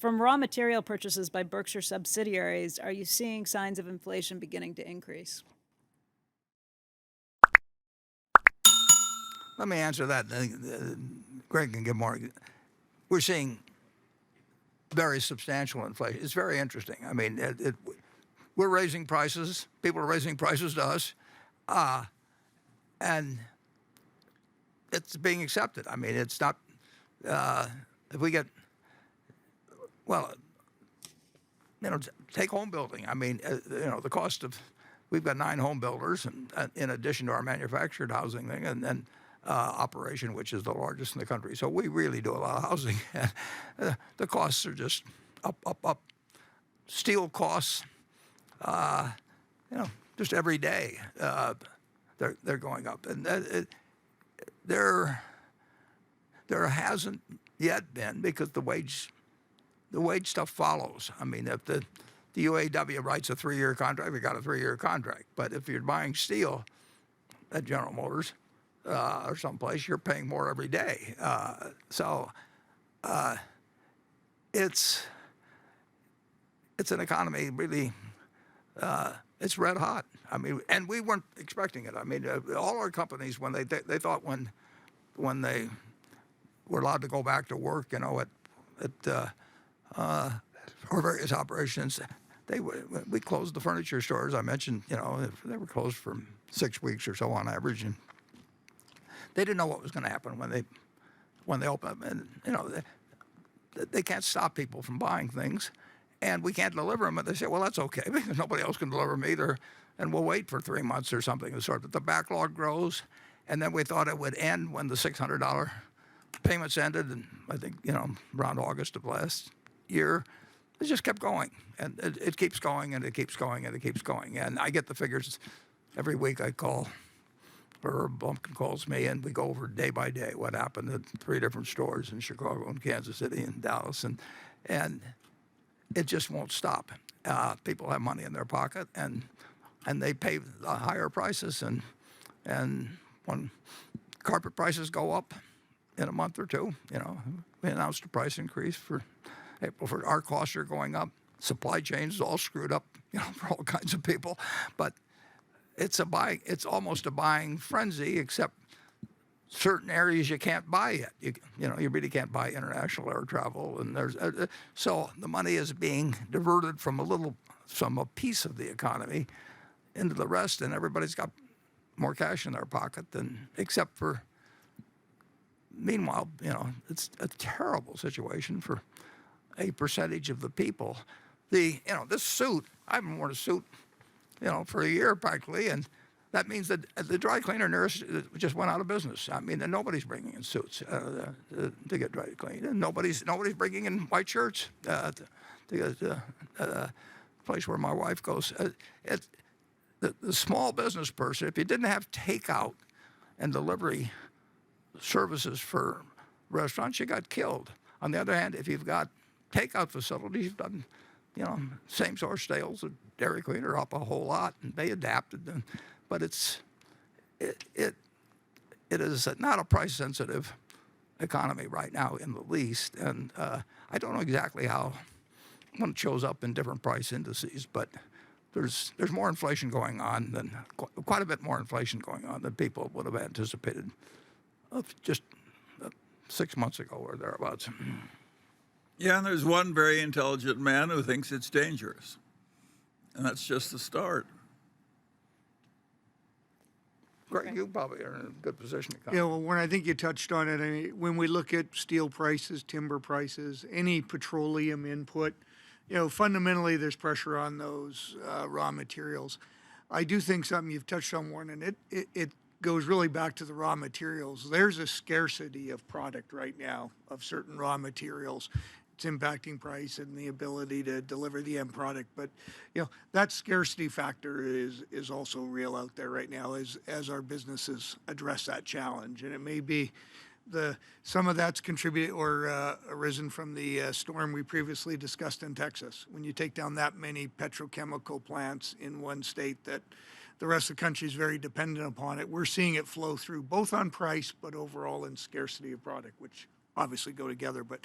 From raw material purchases by Berkshire subsidiaries, are you seeing signs of inflation beginning to increase? Let me answer that. Greg can give more. We're seeing very substantial inflation. It's very interesting. I mean, we're raising prices. People are raising prices to us, and it's being accepted. I mean, it's not. If we get, well, take home building. I mean, the cost of, we've got 9 home builders, and in addition to our manufactured housing thing, and operation, which is the largest in the country. So we really do a lot of housing. The costs are just up, up, up. Steel costs, just every day, they're going up, and there hasn't yet been, because the wage stuff follows. I mean, if the UAW writes a 3-year contract, we got a 3-year contract. But if you're buying steel at General Motors or someplace, you're paying more every day. It's an economy really. It's red hot. I mean, and we weren't expecting it. I mean, all our companies, when they thought when they were allowed to go back to work, at our various operations, we closed the furniture stores. I mentioned, they were closed for 6 weeks or so on average, and they didn't know what was going to happen when they opened. And they can't stop people from buying things, and we can't deliver them. And they say, well, that's okay, because nobody else can deliver them either, and we'll wait for 3 months or something of the sort. But the backlog grows, and then we thought it would end when the $600 payments ended, and I think, around August of last year. It just kept going, and it keeps going, and it keeps going, and it keeps going. And I get the figures every week. I call, or Bumpkin calls me, and we go over day by day what happened at 3 different stores in Chicago and Kansas City and Dallas, and it just won't stop. People have money in their pocket, and they pay the higher prices, and when carpet prices go up in a month or two, we announced a price increase for April. For our costs are going up. Supply chains all screwed up, for all kinds of people. But it's almost a buying frenzy, except certain areas you can't buy yet. You really can't buy international air travel, and so the money is being diverted from a piece of the economy into the rest, and everybody's got more cash in their pocket except for. Meanwhile, it's a terrible situation for a percentage of the people. This suit, I haven't worn a suit, for a year practically, and that means that the dry cleaner nearest just went out of business. I mean, and nobody's bringing in suits to get dry cleaned, and nobody's bringing in white shirts to get the place where my wife goes. The small business person, if you didn't have takeout and delivery services for restaurants, you got killed. On the other hand, if you've got takeout facilities, you've done, same source sales of Dairy Queen are up a whole lot, and they adapted. But it is not a price-sensitive economy right now in the least, and I don't know exactly how when it shows up in different price indices, but there's more inflation going on than quite a bit more inflation going on than people would have anticipated just 6 months ago or thereabouts. Yeah, and there's one very intelligent man who thinks it's dangerous, and that's just the start. Greg, you probably are in a good position to comment. Yeah, well, when I think you touched on it, I mean, when we look at steel prices, timber prices, any petroleum input, fundamentally there's pressure on those raw materials. I do think something you've touched on, Warren, and it goes really back to the raw materials. There's a scarcity of product right now of certain raw materials. It's impacting price and the ability to deliver the end product. But that scarcity factor is also real out there right now as our businesses address that challenge. And it may be some of that's contributed or arisen from the storm we previously discussed in Texas. When you take down that many petrochemical plants in one state that the rest of the country is very dependent upon it, we're seeing it flow through both on price but overall in scarcity of product, which obviously go together. But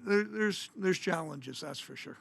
there's challenges, that's for sure.